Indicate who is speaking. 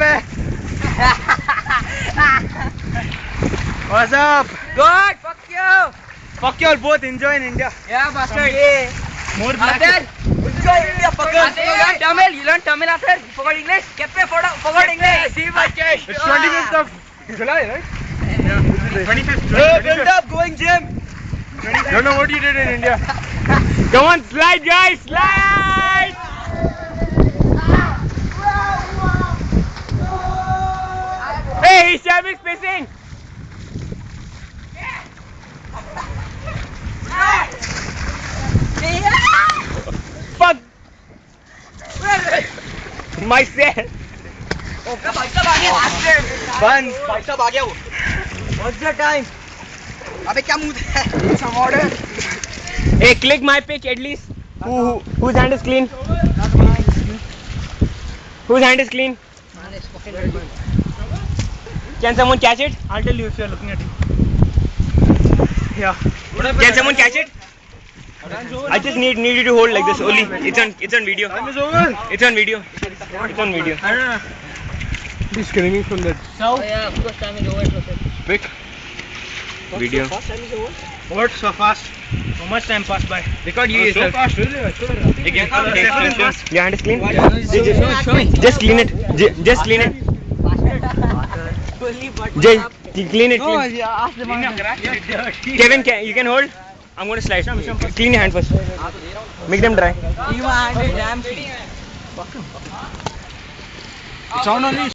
Speaker 1: पे. What's up?
Speaker 2: Good, fuck you.
Speaker 1: Fuck you all both. Enjoy in India.
Speaker 2: Yeah, bastard.
Speaker 1: More black.
Speaker 2: Enjoy India, fucker. You learn Tamil. You learn Tamil after. You forgot English. Forgot English. See my case.
Speaker 1: It's 25th of July, right? Yeah. 25th.
Speaker 2: Build up, going gym.
Speaker 1: Don't know what you did in India.
Speaker 3: Come on, slide, guys, slide! Hey, he's jamming spacing. Fuck. Myself.
Speaker 1: Bun.
Speaker 2: What's the time? अबे क्या mood है? Some order.
Speaker 3: Hey, click my pitch at least. Whose hand is clean? Whose hand is clean? Can someone catch it?
Speaker 1: I'll tell you if you're looking at it. Yeah.
Speaker 3: Can someone catch it? I just need you to hold like this only. It's on video.
Speaker 1: Time is over.
Speaker 3: It's on video. It's on video.
Speaker 1: I don't know. He's screaming from that.
Speaker 2: Oh yeah, of course time is over.
Speaker 1: Quick.
Speaker 3: Video.
Speaker 1: What so fast? How much time passed by?
Speaker 3: Record you
Speaker 1: So
Speaker 3: yourself.
Speaker 1: fast, really?
Speaker 3: Again.
Speaker 1: Show.
Speaker 3: Your hand is clean?
Speaker 2: Show me.
Speaker 3: Just clean it. Just clean it. Just clean it. Kevin, you can hold. I'm going to slide. Clean your hand first. Make them dry.
Speaker 2: You are damn clean.
Speaker 1: It's on only.